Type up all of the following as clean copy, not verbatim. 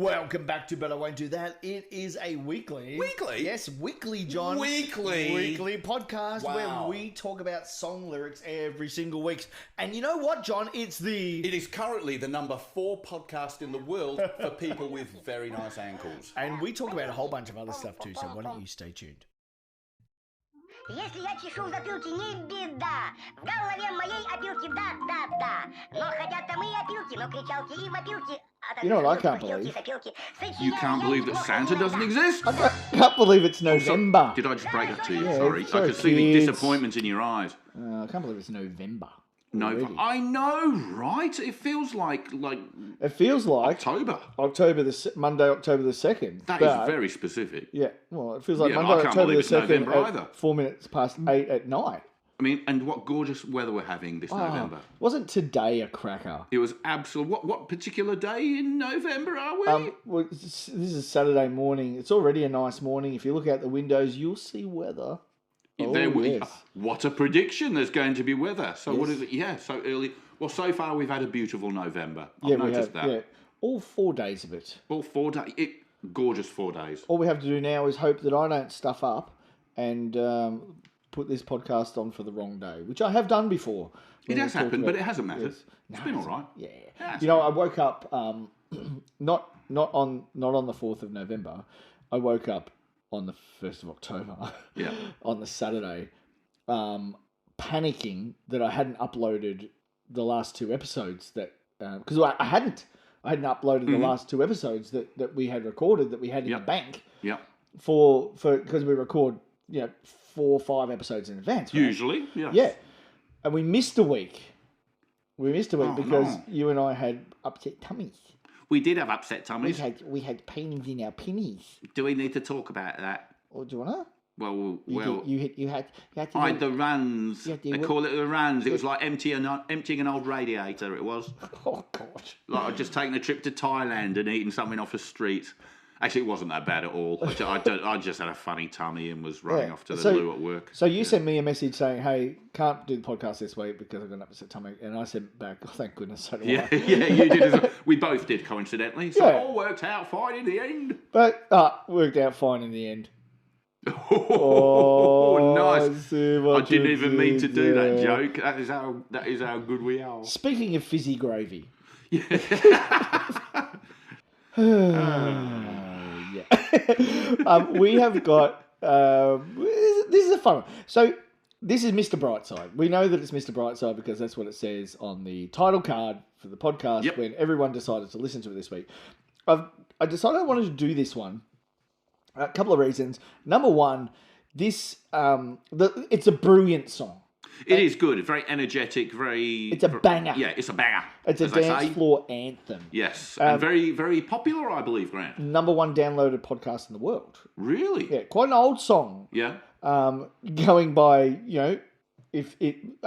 Welcome back to But I Won't Do That. It is a weekly... Weekly? Yes, weekly, John. Weekly podcast where we talk about song lyrics every single week. And you know what, John? It is currently the number 4 podcast in the world for people with very nice ankles. And we talk about a whole bunch of other stuff too, so why don't you stay tuned? Если я чешу в затылке, не беда. В голове моей опилки, да. Но хотят там и опилки, но кричалки и вопилки. You know what I can't believe? You can't believe that Santa doesn't exist? I can't believe it's November. Did I just break that to you? Yeah, Sorry. I could see the disappointment in your eyes. I can't believe it's November. No, I know, right? It feels like It feels like October. Monday, October the 2nd. That is very specific. Yeah, well, it feels like Yeah, I Monday, can't October believe the it's 2nd November at either. 4 minutes past 8 at night. I mean, and what gorgeous weather we're having this November. Wasn't today a cracker? It was absolute. What particular day in November are we? Well, this is Saturday morning. It's already a nice morning. If you look out the windows, you'll see weather. Yes. What a prediction! There's going to be weather. So Yes. what is it? Yeah, so early. Well, so far we've had a beautiful November. I've Yeah, noticed that. Yeah, all 4 days of it. All 4 days. Gorgeous 4 days. All we have to do now is hope that I don't stuff up and put this podcast on for the wrong day, which I have done before. It has happened, but it hasn't mattered. Yes. It's been all right. Yeah. You know, I woke up not on the 4th of November. I woke up on the 1st of October. Yeah. On the Saturday, panicking that I hadn't uploaded the last 2 episodes because I hadn't uploaded the last 2 episodes that we had recorded that we had in the bank. Yeah. For because we record 4 or 5 episodes in advance. Right? Usually, yes. Yeah. And we missed a week. Because no. you and I had upset tummies. We did have upset tummies. We had pains in our pennies. Do we need to talk about that? Or do you wanna? Well, you had to. I had the runs. You had to They call it the runs. It was like emptying an old radiator. It was. Oh God! Like I'd just taken a trip to Thailand and eating something off the street. Actually, it wasn't that bad at all. I just had a funny tummy and was running off to the loo at work. So you sent me a message saying, "Hey, can't do the podcast this week because I've got an upset tummy," and I sent back, "Oh, thank goodness." So do I. Yeah, you did as well. We both did, coincidentally. So it all worked out fine in the end. But worked out fine in the end. Oh, nice! I didn't even mean to do that joke. That is how good we are. Speaking of fizzy gravy. We have got this is a fun one. So this is Mr. Brightside. We know that it's Mr. Brightside because that's what it says on the title card for the podcast when everyone decided to listen to it this week. I decided I wanted to do this one. A couple of reasons. Number one, it's a brilliant song. It is good. Very energetic. It's a banger. Yeah, it's a banger. It's a dance floor anthem. Yes, and very, very popular, I believe, Grant. Number 1 downloaded podcast in the world. Really? Yeah, quite an old song. Yeah. Going by, if it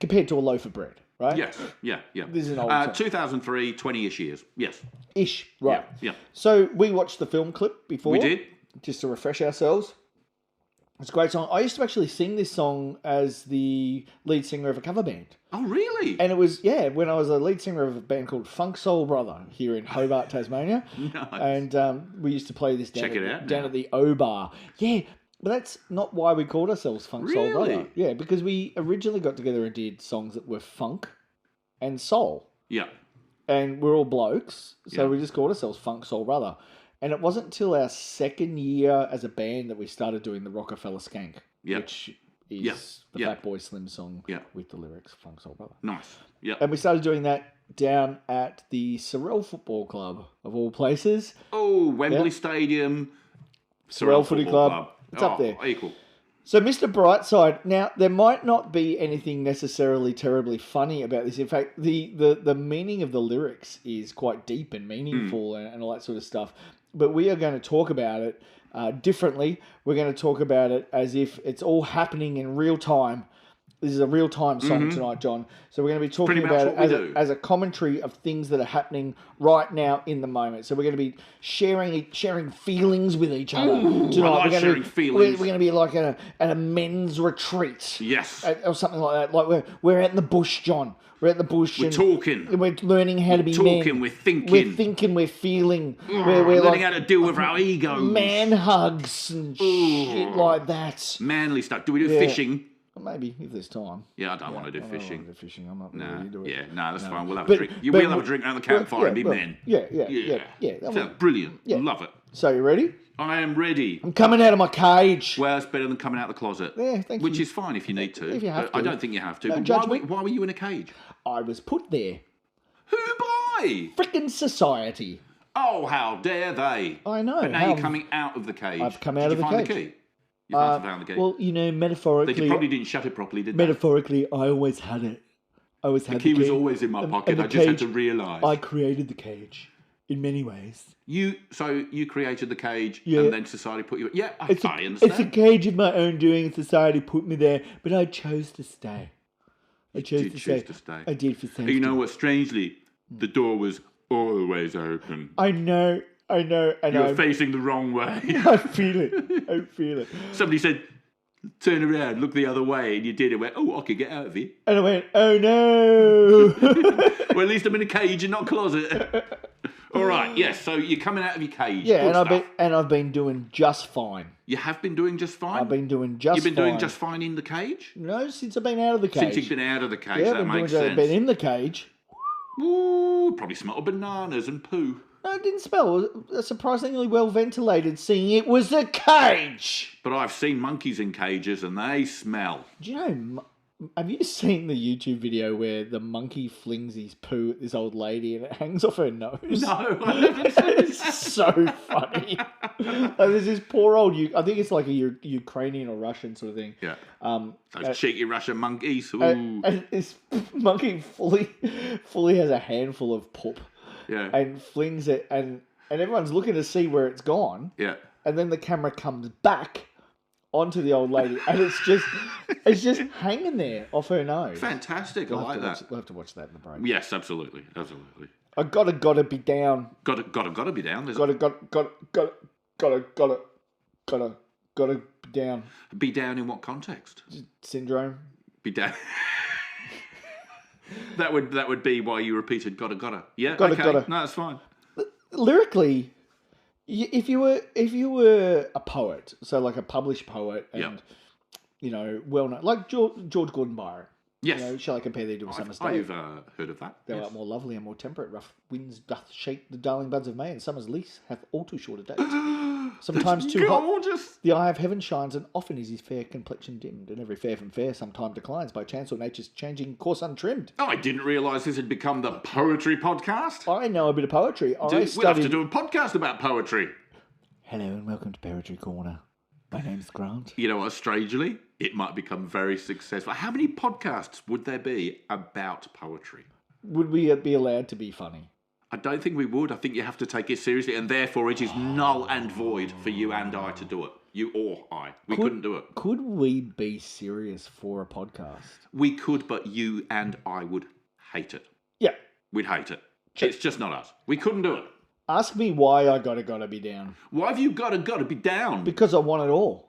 compared to a loaf of bread, right? Yes. Yeah. This is an old song. 2003, 20-ish years. Yes. Ish, right. Yeah. So we watched the film clip before. We did. Just to refresh ourselves. It's a great song. I used to actually sing this song as the lead singer of a cover band. Oh, really? And it was, when I was a lead singer of a band called Funk Soul Brother here in Hobart, Tasmania. Nice. And we used to play this down at the O Bar. Yeah, but that's not why we called ourselves Funk Soul Brother. Yeah, because we originally got together and did songs that were funk and soul. Yeah. And we're all blokes, so we just called ourselves Funk Soul Brother. And it wasn't until our 2nd year as a band that we started doing the Rockefeller Skank, which is the Fat Boy Slim song with the lyrics, Funk Soul Brother. Nice. Yeah. And we started doing that down at the Sorrel Football Club, of all places. Oh, Wembley Stadium. Sorrel Footy Club. It's up there. Equal. So, Mr. Brightside, now, there might not be anything necessarily terribly funny about this. In fact, the meaning of the lyrics is quite deep and meaningful and all that sort of stuff. But we are going to talk about it differently. We're going to talk about it as if it's all happening in real time This is a real-time song tonight, John. So we're going to be talking about it as a commentary of things that are happening right now in the moment. So we're going to be sharing feelings with each other tonight. I like sharing feelings. We're going to be like at a men's retreat. Yes. Or something like that. Like we're out in the bush, John. We're at the bush. We're talking. We're learning how to be men. We're thinking. We're thinking, we're feeling. We're learning how to deal with our egos. Man hugs and shit like that. Manly stuff. Do we do fishing? Maybe, if there's time. Yeah, I don't want to do fishing. I don't want to do fishing. I'm not really into it. Yeah, no, that's fine. We'll have a drink. We'll have a drink around the campfire and be men. Yeah. Sounds brilliant. Yeah. Love it. So, you ready? I am ready. I'm coming out of my cage. Well, it's better than coming out of the closet. Yeah, thank you. Which is fine if you need to. If you have to. I don't think you have to. Don't But judge me. why were you in a cage? I was put there. Who by? Frickin' society. Oh, how dare they? I know. But now you're coming out of the cage. I've come out of the Did you find cage. the key? You must have found the key. Well, metaphorically... They probably didn't shut it properly, did they? Metaphorically, I always had it. The key was always in my pocket. I just had to realise. I created the cage in many ways. So you created the cage Yeah. and then society put you... Yeah, I understand. It's a cage of my own doing and society put me there, but I chose to stay. I chose to stay. I did for safety. You know what? Strangely, the door was always open. I know. You're facing the wrong way. I feel it. Somebody said, turn around, look the other way, and you did it. Went, oh, I could get out of here. And I went, oh no. Well, at least I'm in a cage and not a closet. All right, yes. So you're coming out of your cage. Yeah, I've been doing just fine. You have been doing just fine. I've been doing just fine. You've been doing just fine in the cage. No, since I've been out of the cage. Since you've been out of the cage, yeah, that makes sense. I've been in the cage. Ooh, probably smell of bananas and poo. No, it didn't smell. It was surprisingly well ventilated, seeing it was a cage. But I've seen monkeys in cages and they smell. Do you know, have you seen the YouTube video where the monkey flings his poo at this old lady and it hangs off her nose? No, I haven't seen it. It's so funny. There's this poor old, I think it's like a Ukrainian or Russian sort of thing. Yeah. Those cheeky Russian monkeys. Ooh. And this monkey fully has a handful of poop. Yeah. And flings it, and everyone's looking to see where it's gone. Yeah. And then the camera comes back onto the old lady, and it's just hanging there off her nose. Fantastic. I like that. We'll have to watch that in the break. Yes, absolutely. I gotta be down. Gotta be down. Gotta be down. Be down in what context? Syndrome. Be down. That would be why you repeated gotta. Yeah, gotta. No, that's fine. Lyrically, if you were a poet, so like a published poet, and well known, like George Gordon Byron. Yes. Shall I compare thee to a summer's day? I've heard of that. Thou art more lovely and more temperate. Rough winds doth shake the darling buds of May, and summer's lease hath all too short a date. Sometimes too hot. The eye of heaven shines, and often is his fair complexion dimmed, and every fair from fair sometime declines by chance or nature's changing course untrimmed. Oh, I didn't realise this had become the poetry podcast. I know a bit of poetry. We'll have to do a podcast about poetry. Hello and welcome to Poetry Corner. My name's Grant. You know what, strangely, it might become very successful. How many podcasts would there be about poetry? Would we be allowed to be funny? I don't think we would. I think you have to take it seriously, and therefore it is null and void for you and I to do it. You or I. We couldn't do it. Could we be serious for a podcast? We could, but you and I would hate it. Yeah. We'd hate it. It's just not us. We couldn't do it. Ask me why I gotta be down. Why have you gotta be down? Because I want it all.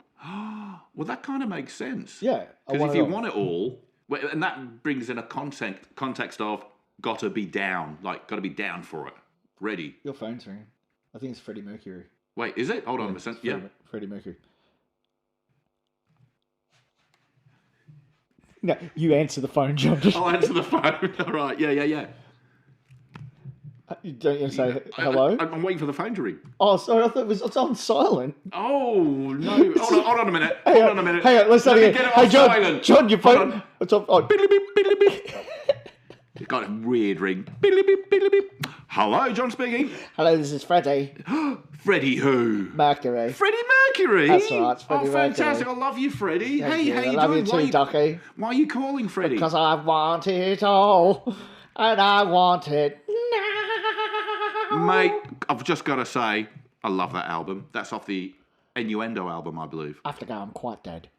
Well, that kind of makes sense. Yeah. Because if you want it all, and that brings in a context of gotta be down, like gotta be down for it, ready. Your phone's ringing. I think it's Freddie Mercury. Wait, is it? Hold on a second. Yeah. Freddie Mercury. No, you answer the phone, John. I'll answer the phone. All right. Yeah. Don't you say hello? I'm waiting for the phone to ring. Oh, sorry. I thought it's on silent. Oh, no. Hold on a minute. Hang on, let's start again. Hey, John, your phone. What's up? Oh. It's got a weird ring. Beep, beep, beep, beep. Hello, John speaking. Hello, this is Freddie. Freddie who? Mercury. Freddie Mercury? That's right, it's Freddie fantastic. Mercury. I love you, Freddie. Thank Hey, you. how you I love doing? you too, Ducky. Why are you calling Freddie? Because I want it all, and I want it now. Mate, I've just got to say, I love that album. That's off the Innuendo album, I believe. I have to go, I'm quite dead.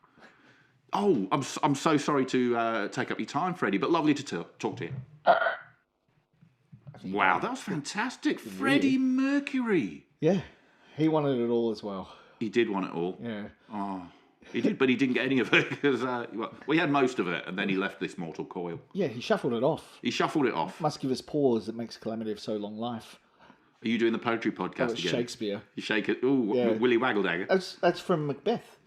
Oh, I'm so sorry to take up your time, Freddie, but lovely to talk to you. Wow, that was fantastic. Freddie Mercury. Yeah, he wanted it all as well. He did want it all. Yeah. Oh, he did, but he didn't get any of it because we had most of it, and then he left this mortal coil. Yeah, he shuffled it off. He shuffled it off. Must give us pause that makes calamity of so long life. Are you doing the poetry podcast That was again? Shakespeare. You shake it. Ooh, Yeah. Willy Waggledagger. That's from Macbeth.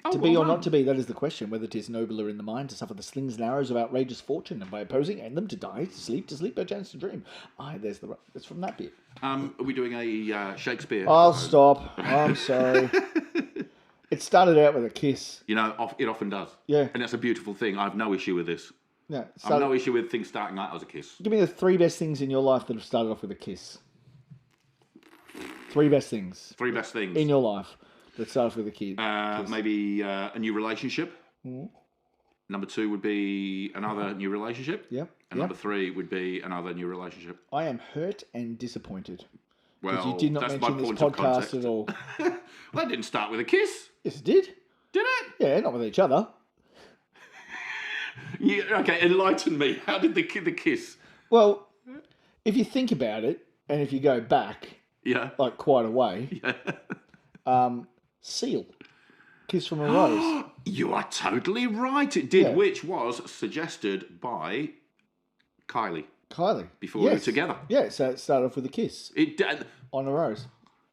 Oh, To be well or not done. to be, that is the question. Whether 'tis nobler in the mind to suffer the slings and arrows of outrageous fortune, and by opposing end them to die, to sleep perchance to dream. Aye, there's the. It's from that bit. Are we doing a Shakespeare? I'll stop. I'm sorry. It started out with a kiss. You know, it often does. Yeah. And that's a beautiful thing. I have no issue with this. Yeah. I have no issue with things starting out as a kiss. Give me the 3 best things in your life that have started off with a kiss. 3 best things 3 best things. in your life that started off with a kiss. Maybe a new relationship. Number 2 would be another new relationship. Yep. And number 3 would be another new relationship. I am hurt and disappointed. Well, Because you did not that's mention my this point of podcast context. at all. Well, that didn't start with a kiss, Yes, it did. did it? Yeah, not with each other. Yeah, okay, enlighten me. How did the kiss? Well, if you think about it, and if you go back, Yeah. like quite a way, seal. Kiss from a rose. You are totally right. It did, Yeah. which was suggested by Kylie Kylie. before we were together. Yeah, so it started off with a kiss It did. on a rose.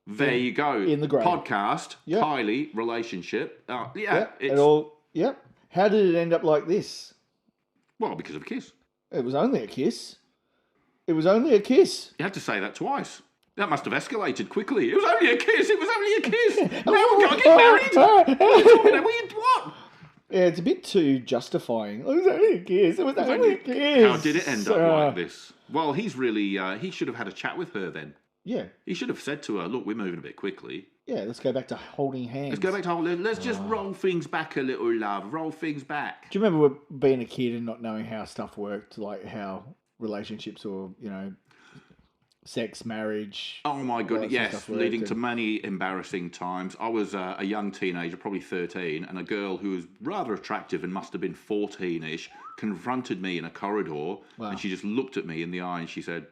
There you go. In the grave. Podcast, Yeah. Kylie, relationship. Yeah, Yep. it's It all. Yep. How did it end up like this? well because of a kiss. It was only a kiss. It was only a kiss. You had to say that twice. That must have escalated quickly. It was only a kiss. It was only a kiss. Now we're going to get married. What? Yeah, it's a bit too justifying. It was only a kiss. It was only a kiss. How did it end up like this? Well, he's really. He should have had a chat with her then. Yeah. He should have said to her, "Look, we're moving a bit quickly. Yeah, let's go back to holding hands. Let's go back to let's just roll things back a little, love. Roll things back." Do you remember being a kid and not knowing how stuff worked, like how relationships or, sex, marriage... Oh my goodness, that yes, stuff worked leading to many embarrassing times. I was a young teenager, probably 13, and a girl who was rather attractive and must have been 14-ish confronted me in a corridor, and she just looked at me in the eye and she said,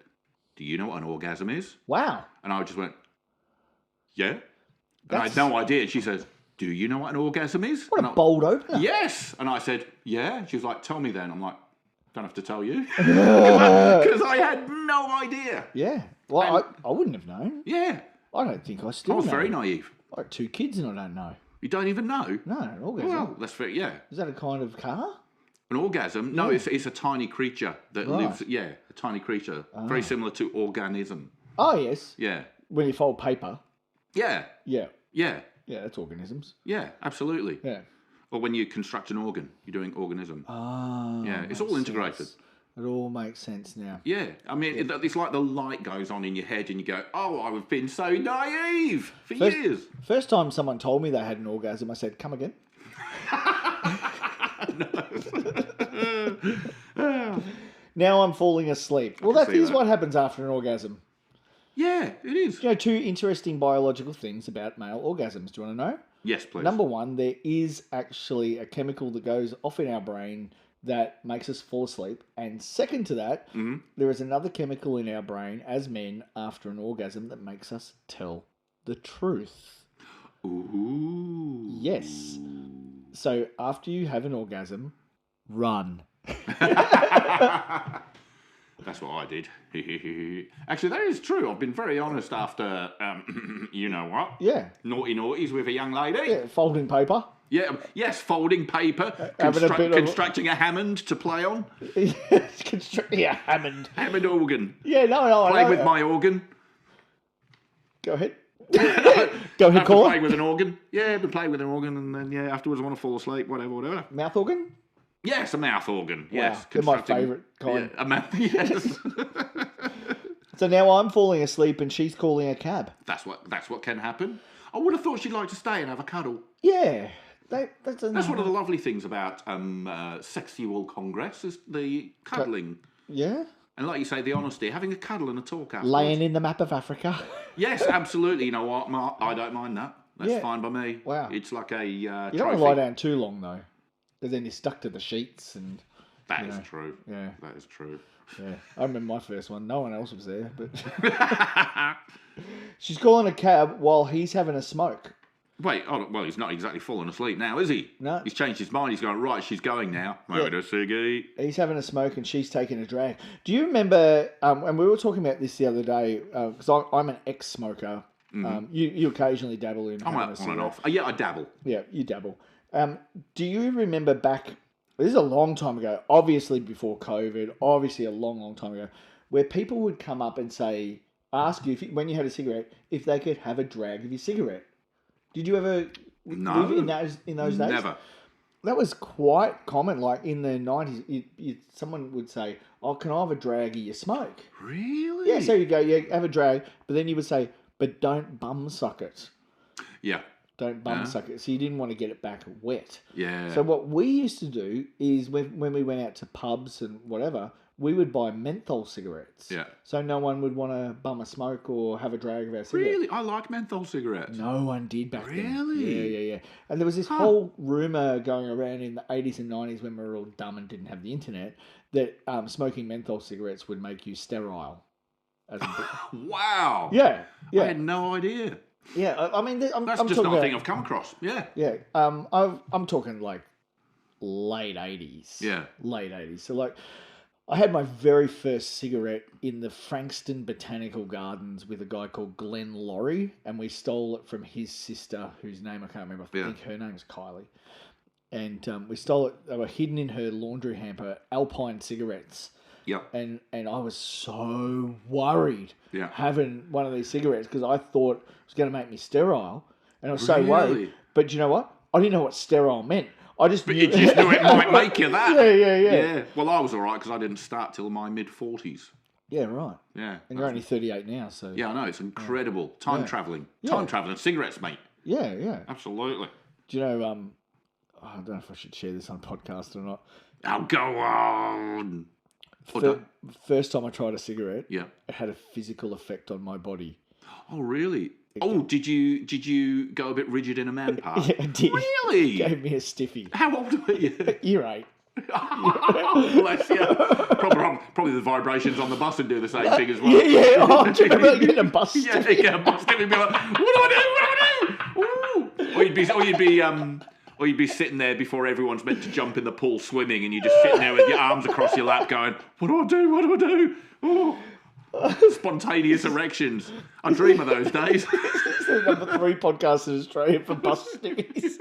"Do you know what an orgasm is?" Wow. And I just went, "Yeah." And I had no idea. And she says, "Do you know what an orgasm is?" What a bold opener. Yes. And I said, "Yeah." And she was like, "Tell me then." I'm like, "Don't have to tell you." Because I had no idea. Yeah. Well, I wouldn't have known. Yeah. I don't think I still I was know. very naive. I got 2 kids and I don't know. You don't even know? No, an orgasm. Well, that's very, yeah. Is that a kind of car? An orgasm? No, it's a tiny creature that lives, a tiny creature. Very similar to organism. Oh, yes. Yeah. When you fold paper. Yeah. Yeah. Yeah. Yeah, that's organisms. Yeah, absolutely. Yeah. Or when you construct an organ, you're doing organism. Ah. Yeah, it's all integrated. It all makes sense now. Yeah, I mean, it's like the light goes on in your head and you go, "Oh, I've been so naive for years." First time someone told me they had an orgasm, I said, "Come again?" Now I'm falling asleep. Well, that is what happens after an orgasm. Yeah, it is. 2 interesting biological things about male orgasms. Do you want to know? Yes, please. Number 1, there is actually a chemical that goes off in our brain that makes us fall asleep. And second to that, there is another chemical in our brain as men after an orgasm that makes us tell the truth. Ooh. Yes. So after you have an orgasm, run. That's what I did. Actually, that is true. I've been very honest after, you know what? Yeah. Naughty naughties with a young lady. Yeah, folding paper. Yeah, yes, folding paper, Having a bit of- constructing a Hammond to play on. Yeah, Hammond. Hammond organ. Yeah, no. Play with my organ. Go ahead. Go ahead, call Play with an organ. Yeah, been playing with an organ, and then afterwards I want to fall asleep. Whatever. Mouth organ? Yes, a mouth organ. Yes, Wow, they're my favourite kind. Yeah, a mouth. Yes. So now I'm falling asleep and she's calling a cab. That's what can happen. I would have thought she'd like to stay and have a cuddle. Yeah. That's one of the lovely things about Sexual Congress is the cuddling. Yeah. And like you say, the honesty, having a cuddle and a talk afterwards. Laying in the map of Africa. Yes, absolutely. You know what, Mark? I don't mind that. That's fine by me. Wow. It's like a You don't want to lie down too long, though. Because then you're stuck to the sheets and... That is true. Yeah. That is true. Yeah. I remember my first one. No one else was there, but... She's calling a cab while he's having a smoke. Wait, well, he's not exactly fallen asleep now, is he? No. He's changed his mind. He's going, right, she's going now. Maybe a ciggy. He's having a smoke and she's taking a drag. Do you remember, and we were talking about this the other day, because I'm an ex-smoker. You occasionally dabble in I'm having a on cigarette. and off. Yeah, I dabble. Yeah, you dabble. Do you remember back, this is a long time ago, obviously before COVID, obviously a long, long time ago, where people would come up and say, ask you, when you had a cigarette, if they could have a drag of your cigarette. Did you ever live in those days? Never. That was quite common. Like in the 90s, someone would say, oh, can I have a drag of your smoke? Really? Yeah, so you go, yeah, have a drag, but then you would say, but don't bum suck it. Yeah. Don't bum suck it. So you didn't want to get it back wet. Yeah. So what we used to do is when we went out to pubs and whatever, we would buy menthol cigarettes. Yeah. So no one would want to bum a smoke or have a drag of our cigarette. Really? I like menthol cigarettes. No one did back then. Really? Yeah. And there was this whole rumour going around in the 80s and 90s when we were all dumb and didn't have the internet that smoking menthol cigarettes would make you sterile. Wow. Yeah. I had no idea. Yeah, I mean... That's I'm just not a thing I've come across. Yeah. Yeah. I'm talking like late 80s. Yeah. Late 80s. So like... I had my very first cigarette in the Frankston Botanical Gardens with a guy called Glenn Laurie, and we stole it from his sister, whose name I can't remember. I think her name's Kylie. And we stole it. They were hidden in her laundry hamper, Alpine cigarettes. Yep. And I was so worried having one of these cigarettes because I thought it was going to make me sterile. And I was so worried. But you know what? I didn't know what sterile meant. I just knew it might make you that. Yeah. Well, I was all right because I didn't start till my mid-40s. Yeah, right. Yeah. And you're only 38 now, so... Yeah, I know. It's incredible. Time travelling. Time travelling. Cigarettes, mate. Yeah. Absolutely. Do you know... I don't know if I should share this on podcast or not. Oh, go on. First time I tried a cigarette, it had a physical effect on my body. Oh, really? Did you go a bit rigid in a man part? Yeah, I did. Really? Gave me a stiffy. How old were you? Year 8. Bless you. Probably the vibrations on the bus would do the same thing as well. Yeah. Oh, do you remember getting a bus stiffy? Yeah, you get a bus stiffy and be like, what do I do? Ooh. Or you'd be sitting there before everyone's meant to jump in the pool swimming, and you're just sitting there with your arms across your lap, going, "What do I do? What do I do?" Oh. Spontaneous erections. I dream of those days. It's the number 3 podcast in Australia for bus stiffies.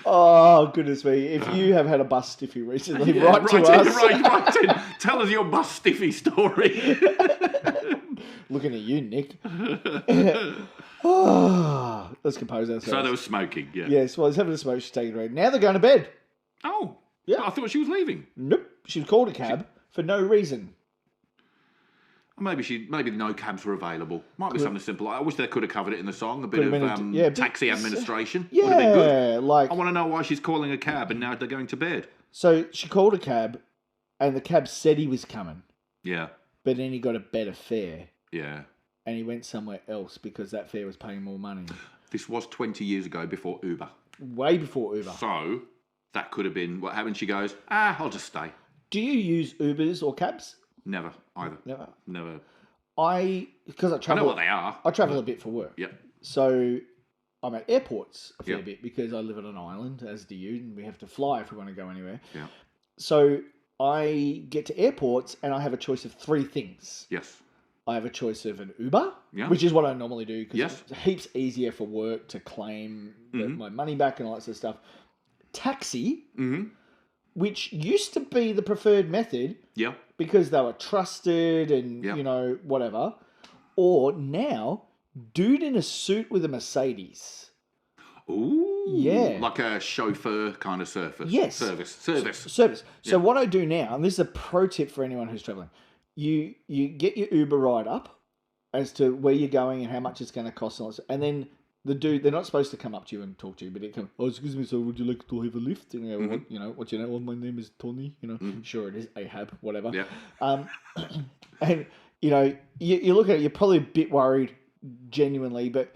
Oh, goodness me. If you have had a bus stiffy recently, write to us. Write in. Tell us your bus stiffy story. Looking at you, Nick. Oh, let's compose ourselves. So there was smoking, yeah. Yes, well, he's having a smoke. She's taking it away. Now they're going to bed. Oh. Yeah. I thought she was leaving. Nope. She was called a cab for no reason. Maybe no cabs were available. Might be something simple. I wish they could have covered it in the song. A bit of taxi administration. Yeah, would have been good. like... I want to know why she's calling a cab and now they're going to bed. So she called a cab and the cab said he was coming. Yeah. But then he got a better fare. Yeah. And he went somewhere else because that fare was paying more money. This was 20 years ago before Uber. Way before Uber. So that could have been what happened. She goes, I'll just stay. Do you use Ubers or cabs? Never, either. Never. Because I travel. I know what they are. I travel a bit for work. Yep. So I'm at airports a fair bit because I live on an island, as do you, and we have to fly if we want to go anywhere. Yeah. So I get to airports and I have a choice of 3 things. Yes. I have a choice of an Uber, which is what I normally do because it's heaps easier for work to claim my money back and all that sort of stuff. Taxi, which used to be the preferred method because they were trusted and, whatever. Or now, dude in a suit with a Mercedes. Ooh. Yeah. Like a chauffeur kind of service. Yes. Service. So what I do now, and this is a pro tip for anyone who's traveling, you get your Uber ride up as to where you're going and how much it's going to cost. And then the dude, they're not supposed to come up to you and talk to you, but it comes, excuse me, so would you like to have a lift? And you go, what's your name? Well, my name is Tony. Sure it is, Ahab, whatever. Yeah. And, you look at it, you're probably a bit worried genuinely, but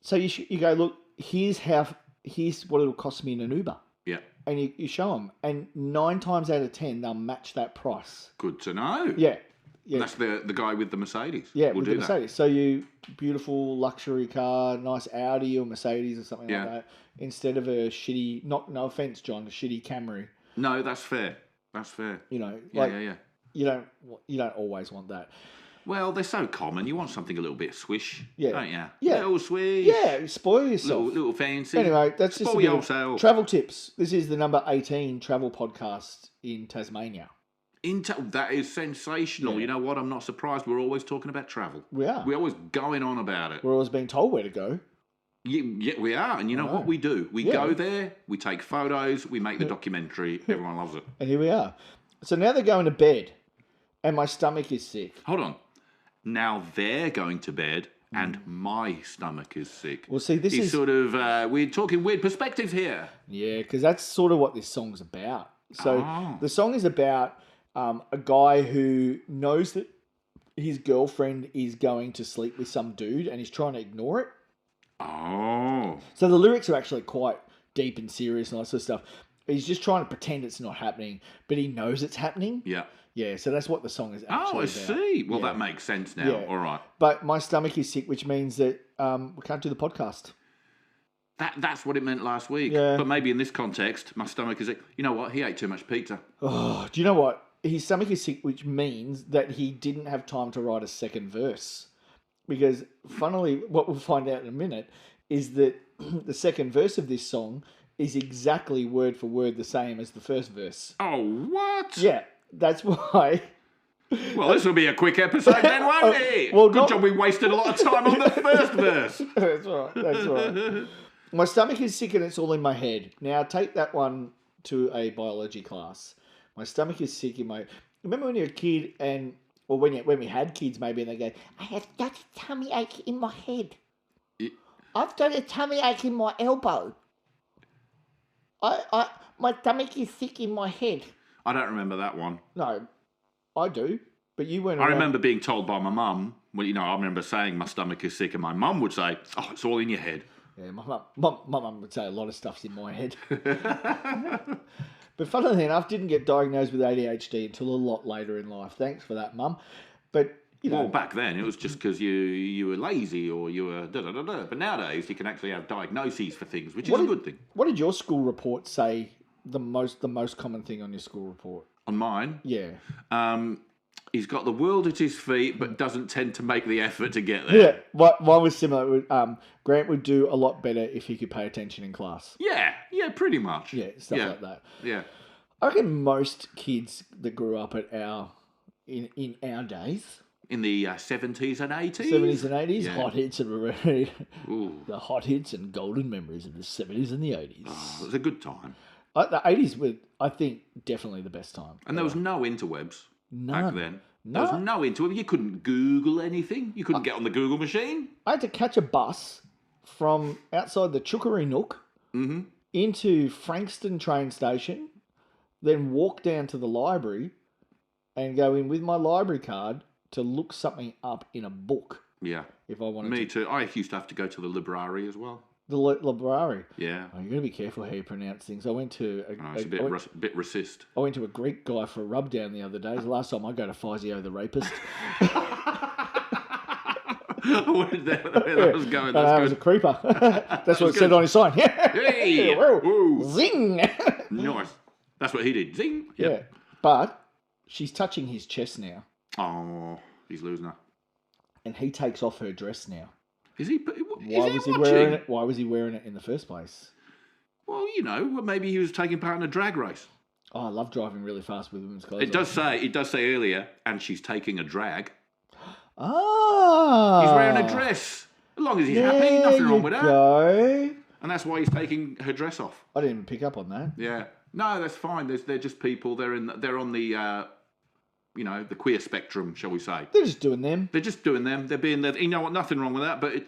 so you go, look, here's here's what it'll cost me in an Uber. Yeah. And you show them. And 9 times out of 10, they'll match that price. Good to know. Yeah. Yeah. That's the guy with the Mercedes. Yeah, we'll with do the Mercedes. So you beautiful luxury car, nice Audi or Mercedes or something like that, instead of a shitty, no offense, John, a shitty Camry. No, that's fair. That's fair. You know, Yeah. You don't always want that. Well, they're so common. You want something a little bit swish, don't you? Yeah. Little swish. Yeah, spoil yourself. Little fancy. Anyway, that's just a bit yourself. of travel tips. This is the number 18 travel podcast in Tasmania. That is sensational. Yeah. You know what? I'm not surprised. We're always talking about travel. We are. We're always going on about it. We're always being told where to go. Yeah, we are. And you know what we do? We go there, we take photos, we make the documentary. Everyone loves it. And here we are. So now they're going to bed, and my stomach is sick. Hold on. Now they're going to bed, and my stomach is sick. Well, see, this is sort of, we're talking weird perspectives here. Yeah, because that's sort of what this song's about. So the song is about a guy who knows that his girlfriend is going to sleep with some dude, and he's trying to ignore it. Oh. So the lyrics are actually quite deep and serious and all that sort of stuff. He's just trying to pretend it's not happening, but he knows it's happening. Yeah. Yeah, so that's what the song is actually about. I see. Well, that makes sense now. Yeah. All right. But my stomach is sick, which means that we can't do the podcast. That's what it meant last week. Yeah. But maybe in this context, my stomach is sick. You know what? He ate too much pizza. Oh, do you know what? His stomach is sick, which means that he didn't have time to write a second verse. Because, funnily, what we'll find out in a minute is that the second verse of this song is exactly word for word the same as the first verse. Oh, what? Yeah, that's why. Well, this will be a quick episode then, won't it? Well, Good job we wasted a lot of time on the first verse. That's right. My stomach is sick and it's all in my head. Now, take that one to a biology class. My stomach is sick in my... Remember when you're a kid and... Or when we had kids maybe and they go, I have got a tummy ache in my head. I've got a tummy ache in my elbow. My stomach is sick in my head. I don't remember that one. No, I do, but you weren't I around. remember being told by my mum, well, I remember saying my stomach is sick and my mum would say, oh, it's all in your head. Yeah, my mum would say a lot of stuff's in my head. But funnily enough, didn't get diagnosed with ADHD until a lot later in life. Thanks for that, Mum. But, Well, back then, it was just because you were lazy or you were da-da-da-da. But nowadays, you can actually have diagnoses for things, which is a good thing. What did your school report say the most common thing on your school report? On mine? Yeah. He's got the world at his feet, but doesn't tend to make the effort to get there. Yeah, one was similar. Grant would do a lot better if he could pay attention in class. Yeah, pretty much. Yeah, stuff like that. Yeah. I reckon most kids that grew up at in our days, in the 70s and 80s, 70s and 80s, hot hits and the hot hits and golden memories of the 70s and the 80s. Oh, it was a good time. The 80s were, I think, definitely the best time. And there was no interwebs. None. Back then. There was no interweb. You couldn't Google anything. You couldn't get on the Google machine. I had to catch a bus from outside the Chookery Nook into Frankston train station, then walk down to the library and go in with my library card to look something up in a book. Yeah. If I wanted Me too. I used to have to go to the library as well. The library. Yeah. Oh, you've got to be careful how you pronounce things. I went to it's a bit racist. I went to a Greek guy for a rub down the other day. It was the last time I go to Fizio the rapist. Where that was going. That was a creeper. That's what it said on his sign. Hey! Zing! Nice. That's what he did. Zing! Yep. Yeah. But she's touching his chest now. Oh, he's losing her. And he takes off her dress now. Is he? Why was he wearing it? Why was he wearing it in the first place? Well, maybe he was taking part in a drag race. Oh, I love driving really fast with women's clothes. It does say earlier, and she's taking a drag. Ah. He's wearing a dress. As long as he's happy, nothing wrong with that. Go. And that's why he's taking her dress off. I didn't even pick up on that. Yeah. No, that's fine. They're just people. They're on the the queer spectrum, shall we say? They're just doing them. They're just doing them. They're being there. You know what? Nothing wrong with that. But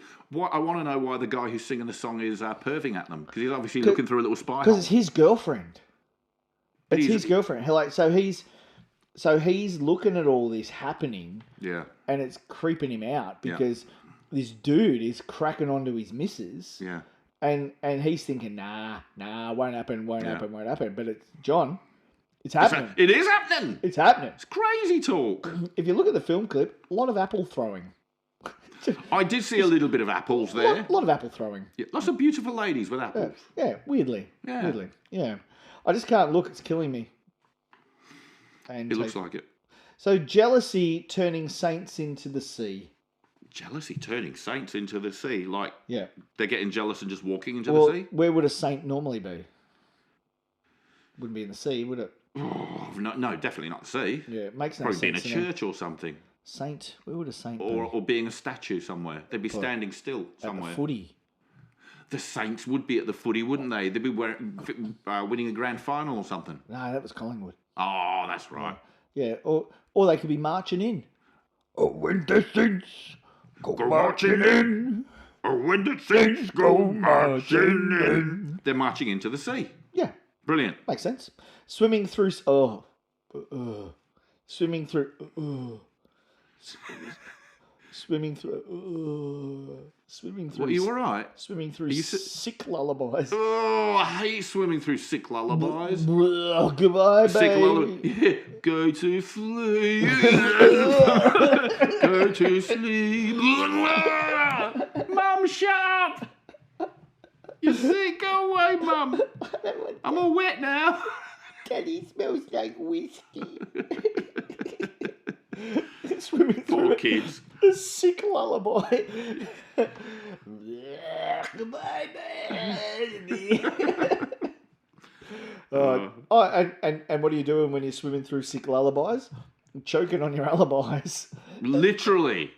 I want to know why the guy who's singing the song is perving at them, because he's obviously looking through a little spy hole. Because it's his girlfriend. It's his girlfriend. So he's looking at all this happening. Yeah. And it's creeping him out because this dude is cracking onto his missus. Yeah. And he's thinking, nah, won't happen. But it's John. It's happening. It is happening. It's happening. It's crazy talk. If you look at the film clip, a lot of apple throwing. I did see a little bit of apples there. A lot of apple throwing. Yeah, lots of beautiful ladies with apples. Yeah, weirdly. Yeah. Weirdly. Yeah. I just can't look. It's killing me. And It looks like it. So jealousy turning saints into the sea. Jealousy turning saints into the sea. Like, Yeah. they're getting jealous and just walking into the sea? Where would a saint normally be? Wouldn't be in the sea, would it? Oh, no, definitely not the sea. Yeah, it makes no Probably sense. being a church or something. Saint, where would a saint be? Or being a statue somewhere. They'd be standing still somewhere. At the footy. The Saints would be at the footy, wouldn't they? They'd be winning a grand final or something. No, that was Collingwood. Oh, that's right. Yeah, or they could be marching in. Oh, when the Saints go marching in. Oh, when the Saints go marching in. They're marching into the sea. Yeah. Brilliant. Makes sense. Swimming through... Swimming through... Swimming through... Swimming through... What, are you all right? Swimming through sick lullabies. Oh, I hate swimming through sick lullabies. Goodbye, Sick babe. lullaby. Yeah. Go to sleep. Go to sleep. Mum, shut up. You sick? Go away, Mum. I'm all wet now. Daddy smells like whiskey. Swimming Poor through kids. a sick lullaby. Goodbye, baby. And what are you doing when you're swimming through sick lullabies? Choking on your alibis. Literally.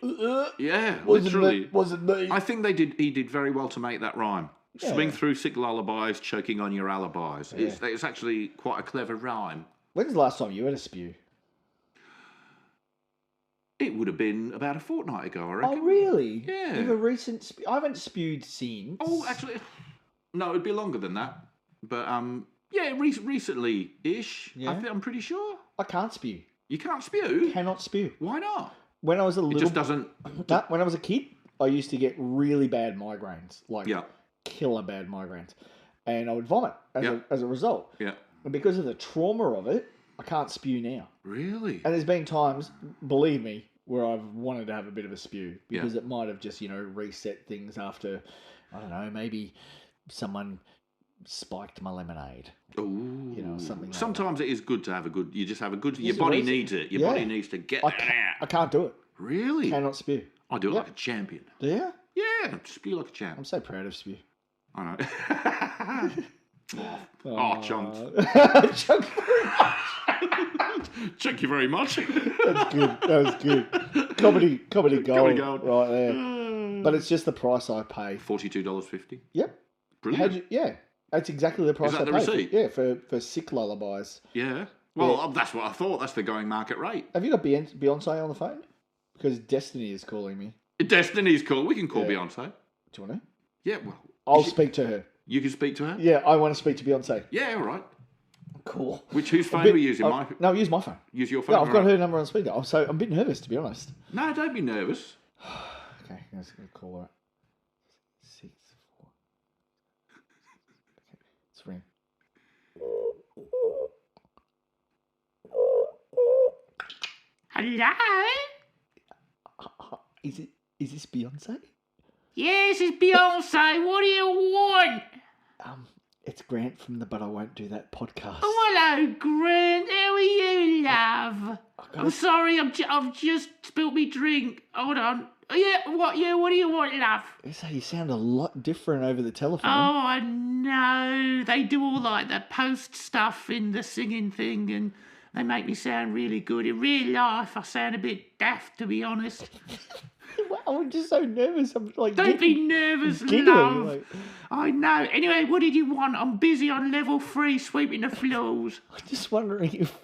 Yeah, literally. Wasn't me. I think he did very well to make that rhyme. Yeah. Swing through sick lullabies, choking on your alibis. Yeah. It's actually quite a clever rhyme. When's the last time you had a spew? It would have been about a fortnight ago, I reckon. Oh, really? Yeah. You have a recent... I haven't spewed since. Oh, actually, no, it'd be longer than that. But, yeah, recently-ish, Yeah. I'm pretty sure. I can't spew. You can't spew? Cannot spew. Why not? When I was a little... It just doesn't... No, when I was a kid, I used to get really bad migraines. Like, Yeah. killer bad migraines. And I would vomit as a result. Yeah. And because of the trauma of it, I can't spew now. Really? And there's been times, believe me, where I've wanted to have a bit of a spew because it might have just, reset things after, I don't know, maybe someone spiked my lemonade. Ooh. Something like Sometimes it is good to have you just have a good, your It's body amazing. needs it. Your body needs to get that I out. can't do it. Really? Cannot spew. I do it like a champion. Do you? Yeah, spew like a champ. I'm so proud of spew. I know. Oh, chunks. Chunks. Thank you very much. That's good. That was good. Comedy gold. Comedy gold. Right there. But it's just the price I pay. $42.50. Yep. Brilliant. That's exactly the price that I the pay. receipt? For sick lullabies. Yeah. Well, that's what I thought. That's the going market rate. Have you got Beyonce on the phone? Because Destiny is calling me. Destiny's cool. We can call Beyonce. Do you want to? Yeah, well. I'll speak to her. You can speak to her? Yeah, I want to speak to Beyonce. Yeah, all right. Cool. Whose phone are we using? No, use my phone. Use your phone? Yeah, I've got her number on speaker. So I'm a bit nervous, to be honest. No, don't be nervous. Okay, I'm just going to call her. 6, 4. Okay, let's ring. Hello? Is this Beyonce? Yes, it's Beyonce. What do you want? It's Grant from the But I Won't Do That podcast. Oh, hello, Grant. How are you, love? I'm sorry, I've just spilt me drink. Hold on. What do you want, love? So you sound a lot different over the telephone. Oh, I know. They do all like the post stuff in the singing thing, and they make me sound really good. In real life, I sound a bit daft, to be honest. I'm just so nervous. I'm like, Don't be nervous, giggling, love. like- I know. Anyway, what did you want? I'm busy on level 3 sweeping the floors. I'm just wondering if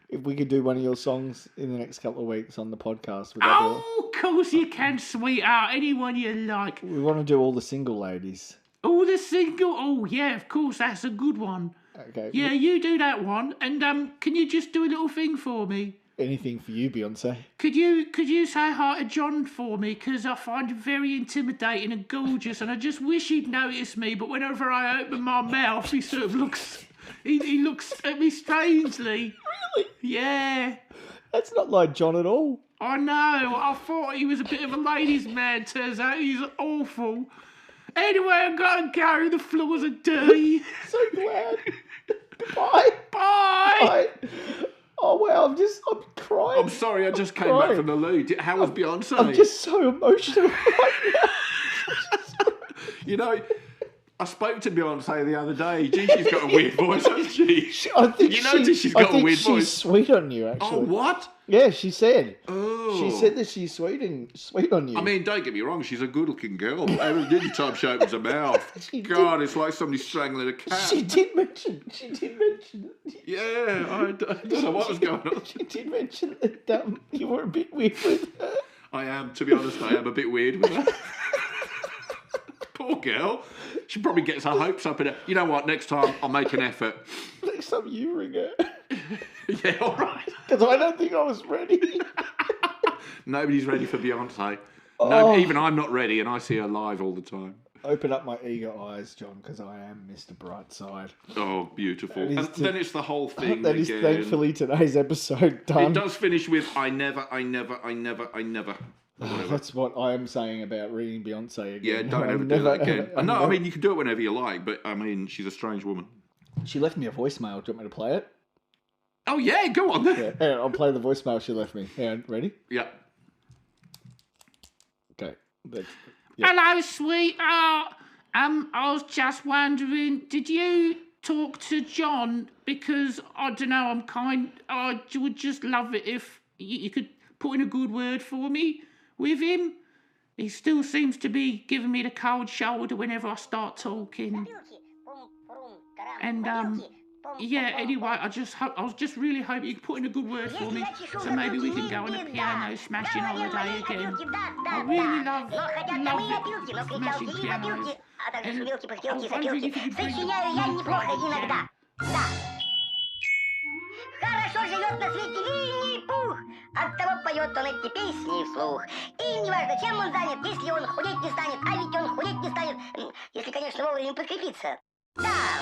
if we could do one of your songs in the next couple of weeks on the podcast. Oh, of course you can, sweetheart. Anyone you like. We want to do all the single ladies. Oh, the single. Oh, yeah, of course. That's a good one. Okay. Yeah, you do that one. And can you just do a little thing for me? Anything for you, Beyonce. Could you say hi to John for me? Because I find him very intimidating and gorgeous, and I just wish he'd notice me. But whenever I open my mouth, he sort of looks. He looks at me strangely. Really? Yeah. That's not like John at all. I know. I thought he was a bit of a ladies' man. Turns out he's awful. Anyway, I've got to go. The floors are dirty. So glad. Bye. Bye. Bye. Oh, wow. I'm crying. I'm sorry, I just came back from the loo. How was Beyonce? I'm just so emotional right now. You know, I spoke to Beyonce the other day. Gee, she's got a weird voice, hasn't she? I think she's got a weird voice. She's sweet on you, actually. Oh, what? Yeah, she said. Oh. She said that she's sweet on you. I mean, don't get me wrong, she's a good-looking girl. Every time she opens her mouth, God, it's like somebody strangling a cat. She did mention. Yeah, I don't know what was going on. She did mention that you were a bit weird with her. I am, to be honest, I am a bit weird with her. Poor girl. She probably gets her hopes up in it. You know what? Next time I'll make an effort. Next time you ring her. Yeah, all right. Because I don't think I was ready. Nobody's ready for Beyonce. Oh. No, even I'm not ready, and I see her live all the time. Open up my eager eyes, John, because I am Mr. Brightside. Oh, beautiful. And then it's the whole thing That is again. thankfully today's episode done. It does finish with I never. That's what I am saying about reading Beyonce again. Yeah, don't ever do that again. No, I mean, you can do it whenever you like, but I mean, she's a strange woman. She left me a voicemail. Do you want me to play it? Oh, yeah, go on then. Yeah, hang on, I'll play the voicemail she left me. Hang on, ready? Yeah. Okay. Hello, sweetheart. I was just wondering, did you talk to John? Because, I don't know, I would just love it if you could put in a good word for me with him. He still seems to be giving me the cold shoulder whenever I start talking. And, yeah, anyway, I was just really hoping you could put in a good word for me, so maybe we can go on a piano smashing holiday again. I really love it, smashing pianos. And I was wondering if you could bring the Хорошо живет на свете Винни-Пух, оттого поет он эти песни вслух. И неважно, чем он занят, если он худеть не станет, а ведь он худеть не станет, если, конечно, вовремя подкрепиться. Да.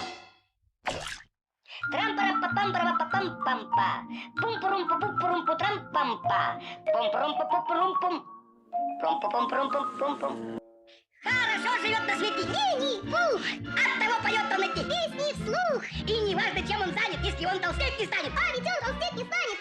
Трам-парам-па-пам-парам-па-пам-пам-па. Пум-пурум-пу-пум-пурум-пу-трам-пам-па. Пум-пурум-пу-пурум-пум. Пум-пу-пум-пурум-пум-пум. Хорошо живет на свете Винни-Пух, оттого поет он эти песни вслух. И неважно, чем он занят, если он толстеть не станет, а ведь он толстеть не станет.